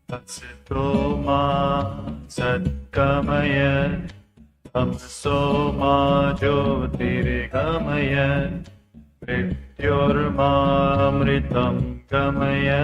Asito ma satkamaya tamso ma jyotirgamaya mrityorma amritam gamaya.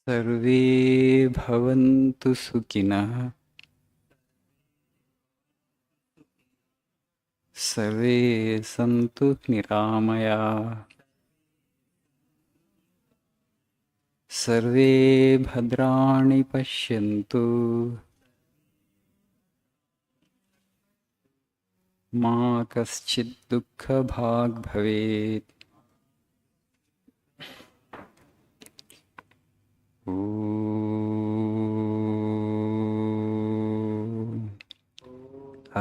सर्वे भवन्तु सुखिनः सर्वे सन्तु निरामयाः सर्वे भद्राणि पश्यन्तु मा कश्चित् दुःखभाग् भवेत् ॐ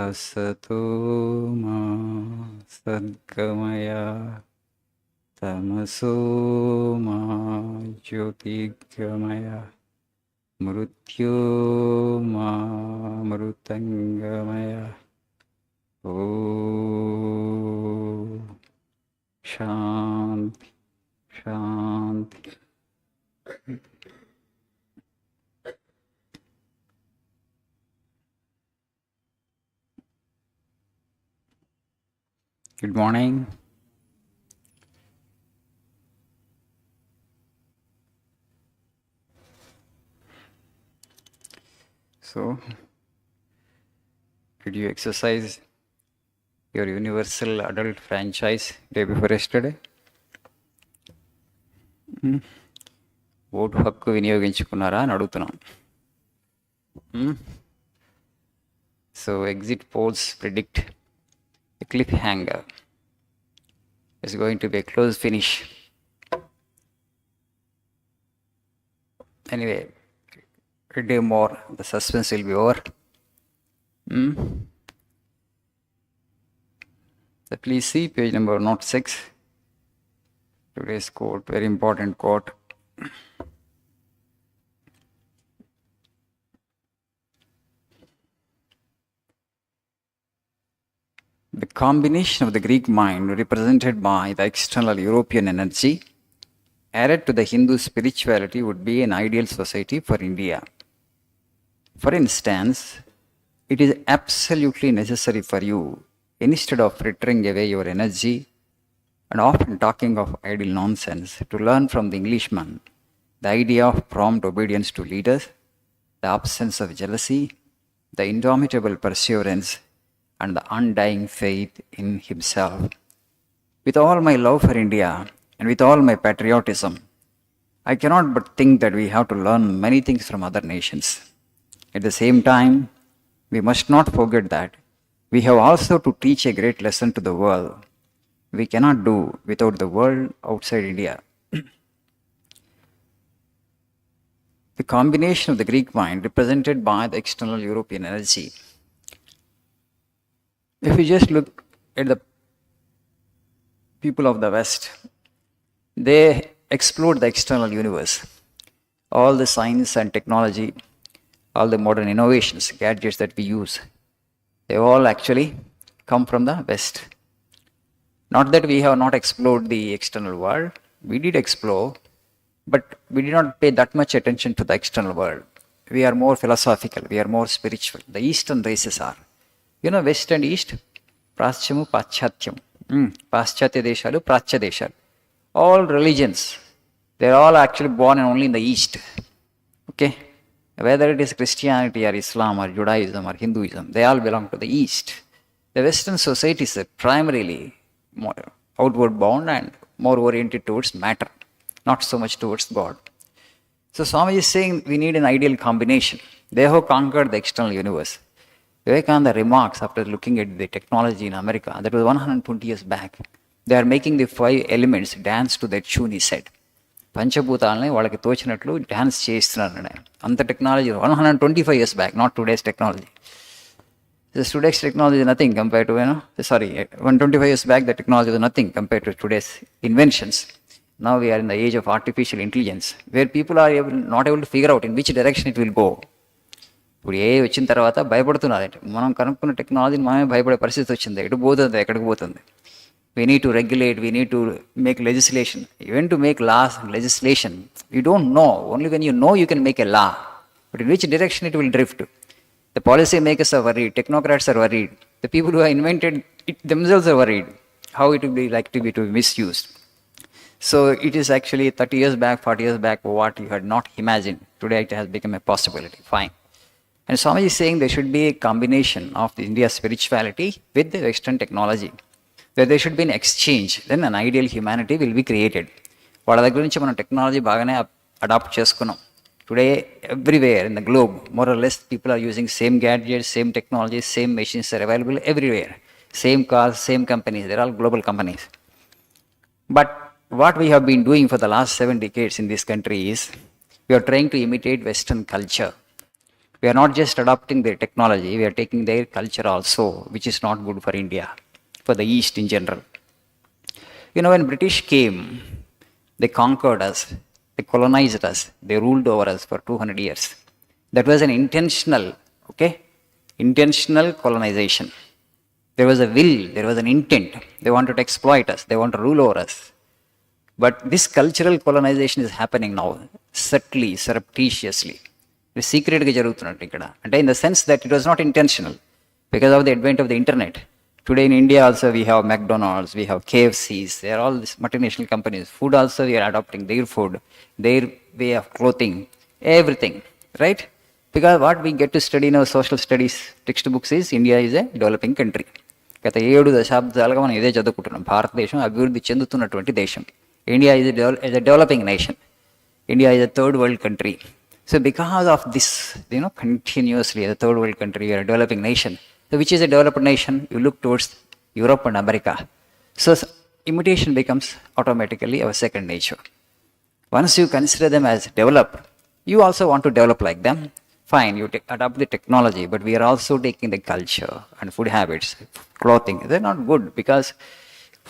असतो मा सद्गमय तमसो मा ज्योतिर्गमय मृत्यो मा मृतङ्गमय ॐ शान्ति शान्ति. Good morning. So, did you exercise your universal adult franchise day before yesterday? Vote హక్కు వినియోగించుకున్నారా అని అడుగుతున్నాం. So, exit polls predict a cliffhanger. It's going to be a close finish. Anyway, a day more, the suspense will be over. So please see page number 06. Today's quote, very important quote. The combination of the Greek mind represented by the external European energy added to the Hindu spirituality would be an ideal society for India. For instance, it is absolutely necessary for you, instead of frittering away your energy and often talking of idle nonsense, to learn from the Englishman the idea of prompt obedience to leaders, the absence of jealousy, the indomitable perseverance, and the undying faith in himself. With all my love for India and with all my patriotism, I cannot but think that we have to learn many things from other nations. At the same time, we must not forget that we have also to teach a great lesson to the world. We cannot do without the world outside India. The combination of the Greek mind represented by the external European energy. If we just look at the people of the West, they explored the external universe. All the science and technology, all the modern innovations, gadgets that we use, they all actually come from the West. Not that we have not explored the external world. We did explore, but we did not pay that much attention to the external world. We are more philosophical. We are more spiritual. The Eastern races are. West and East, Prachyamu, Paschatyamu. Paschatya deshalu, Prachya deshalu. All religions, they're all actually born only in the East. Okay? Whether it is Christianity or Islam or Judaism or Hinduism, they all belong to the East. The Western societies are primarily more outward bound and more oriented towards matter, not so much towards God. So Swami is saying we need an ideal combination. They have conquered the external universe. Vivekananda remarks after looking at the technology in America, that was 120 years back. They are making the 5 elements dance to their tune, he said. పంచభూతాలని వాళ్ళకి తోచినట్లు dance చేయిస్తున్నారు ఆయన. అంత technology 125 years back, not today's technology. Today's technology is nothing compared to, 125 years back the technology was nothing compared to today's inventions. Now we are in the age of artificial intelligence, where people are not able to figure out in which direction it will go. ఇప్పుడు ఏ వచ్చిన తర్వాత భయపడుతున్నారు. మనం కనుక్కున్న టెక్నాలజీని మనమే భయపడే పరిస్థితి వచ్చింది. ఎటు పోతుంది, ఎక్కడికి పోతుంది. We need to regulate, we need to make legislation. Even to make laws and legislation, you don't know. Only when you know you can make a law. But in which direction it will drift. The policy makers are worried, technocrats are worried. The people who have invented it themselves are worried how it will be likely to be misused. So it is actually 30 years back, 40 years back, what you had not imagined. Today it has become a possibility. Fine. And Swami is saying there should be a combination of the India's spirituality with the Western technology. Where there should be an exchange, then an ideal humanity will be created. వాళ్ళ దగ్గర నుంచి మనం technology బాగానే adapt చేసుకున్నాం. Today everywhere in the globe more or less people are using same gadgets, same technologies, same machines are available everywhere. Same cars, same companies, they're all global companies. But what we have been doing for the last 7 decades in this country is we are trying to imitate Western culture. We are not just adopting their technology, we are taking their culture also, which is not good for India, for the East in general. When British came, they conquered us, they colonized us, they ruled over us for 200 years. That was an intentional colonization. There was a will, there was an intent. They wanted to exploit us, they want to rule over us. But this cultural colonization is happening now, subtly, surreptitiously. It is secretly jarugutunnattu ikkada. And in the sense that it was not intentional because of the advent of the internet. Today in India also we have McDonald's, we have KFCs, they are all these multinational companies. Food also we are adopting their food, their way of clothing, everything, right? Because what we get to study in our social studies textbooks is India is a developing country. గత 7 దశాబ్దాలుగా మనం ఇదే చదువుకుంటున్నాం. భారతదేశం అభివృద్ధి చెందుతున్నటువంటి దేశం. India is a developing nation. India is a third world country. So because of this, continuously as a third world country, we are a developing nation. So which is a developed nation? You look towards Europe and America. So imitation becomes automatically our second nature. Once you consider them as developed, you also want to develop like them. Fine, you adopt the technology, but we are also taking the culture and food habits, clothing. They're not good because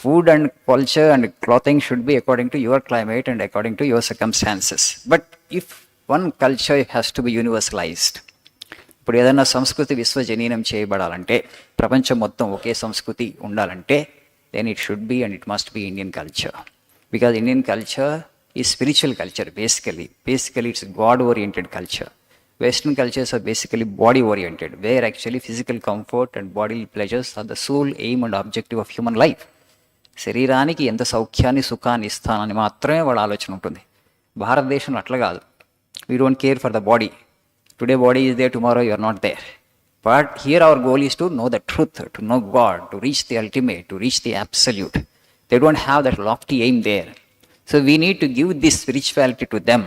food and culture and clothing should be according to your climate and according to your circumstances. But if one culture has to be universalized, ఇప్పుడు ఏదైనా సంస్కృతి విశ్వజనీనం చేయబడాలంటే, ప్రపంచం మొత్తం ఒకే సంస్కృతి ఉండాలంటే, then it should be and it must be Indian culture. Because Indian culture is spiritual culture basically. Basically it's God-oriented culture. Western cultures are basically body-oriented, where actually physical comfort and bodily pleasures are the sole aim and objective of human life. శరీరానికి ఎంత సౌఖ్యాన్ని సుఖాన్ని ఇస్తానని మాత్రమే వాళ్ళ ఆలోచన ఉంటుంది. భారతదేశంలో అట్లా కాదు. We don't care for the body. Today body is there, tomorrow you are not there. But here our goal is to know the truth, to know God, to reach the ultimate, to reach the absolute. They don't have that lofty aim there. So we need to give this spirituality to them.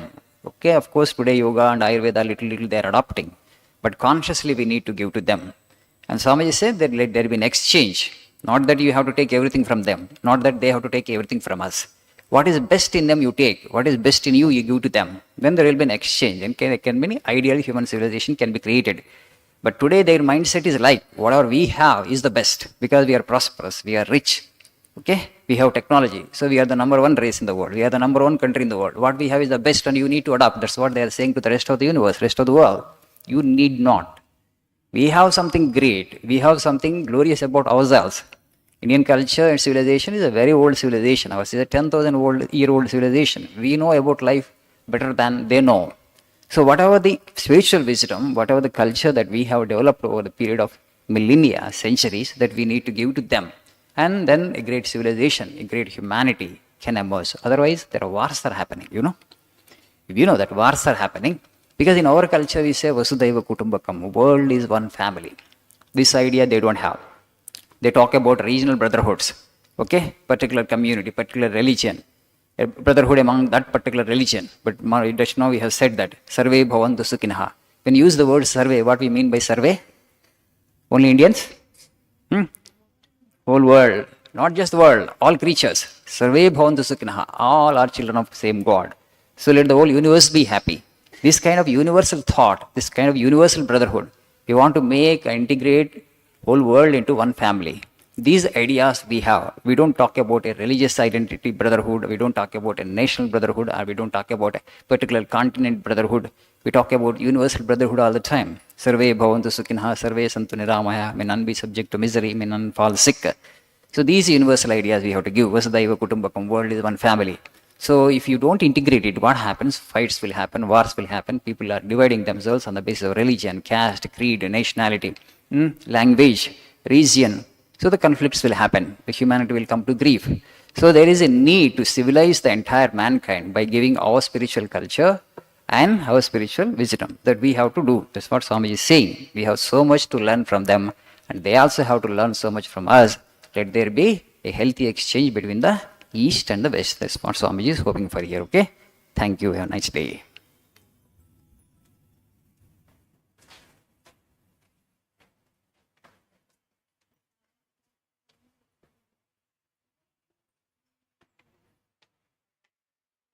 Okay, of course today yoga and Ayurveda little they are adopting. But consciously we need to give to them. And Swamiji said that let there be an exchange. Not that you have to take everything from them. Not that they have to take everything from us. What is best in them you take. What is best in you, you give to them. Then there will be an exchange. And can be an ideal human civilization can be created. But today their mindset is like, whatever we have is the best. Because we are prosperous, we are rich. Okay? We have technology. So we are the number one race in the world. We are the number one country in the world. What we have is the best and you need to adopt. That's what they are saying to the rest of the universe, rest of the world. You need not. We have something great. We have something glorious about ourselves. Indian culture and civilization is a very old civilization. Ours is a 10,000-year-old civilization. We know about life better than they know. So whatever the spiritual wisdom, whatever the culture that we have developed over the period of millennia, centuries, that we need to give to them. And then a great civilization, a great humanity can emerge. Otherwise, there are wars are happening, If you know that wars are happening, because in our culture we say Vasudhaiva Kutumbakam, world is one family. This idea they don't have. They talk about regional brotherhoods, particular community, particular religion. a brotherhood among that particular religion. But just now we have said that Sarve Bhavantu Sukhinah. When you use the word survey, what we mean by survey? Only Indians? Whole world. Not just the world, all creatures. Sarve Bhavantu Sukhinah. All are children of the same God. So let the whole universe be happy. This kind of universal thought, this kind of universal brotherhood, we want to make and integrate whole world into one family. These ideas we have. We don't talk about a religious identity brotherhood. We don't talk about a national brotherhood, or we don't talk about a particular continent brotherhood. We talk about universal brotherhood all the time. Sarve bhavantu sukhinah, sarve santu niramaya, may none be subject to misery, may none fall sick. So these universal ideas we have to give. Vasudhaiva kutumbakam, world is one family. So if you don't integrate it, what happens? Fights will happen, wars will happen. People are dividing themselves on the basis of religion, caste, creed, nationality, language, region. So the conflicts will happen. The humanity will come to grief. So there is a need to civilize the entire mankind by giving our spiritual culture and our spiritual wisdom that we have to do. That's what Swamiji is saying. We have so much to learn from them, and they also have to learn so much from us. Let there be a healthy exchange between the East and the West. That's what Swamiji is hoping for here. Okay? Thank you. Have a nice day.